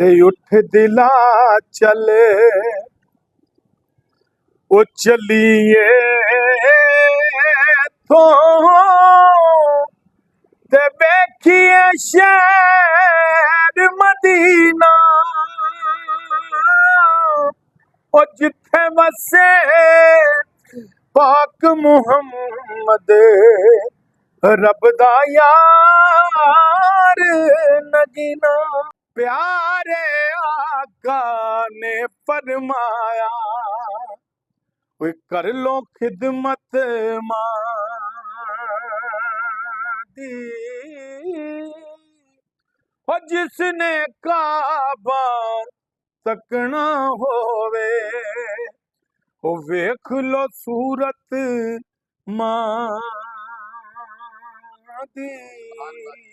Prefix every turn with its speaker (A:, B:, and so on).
A: ते उठ दिला चले ओ चलिए तो ते देखिए शहर मदीना ओ जिथे वसे पाक मुहम्मद रब दा यार नगीना। प्यारे आका ने फरमाया कोई कर लो खिदमत मां दी ओ जिसने काबा तकना होवे ओ वेख लो सूरत मां दी।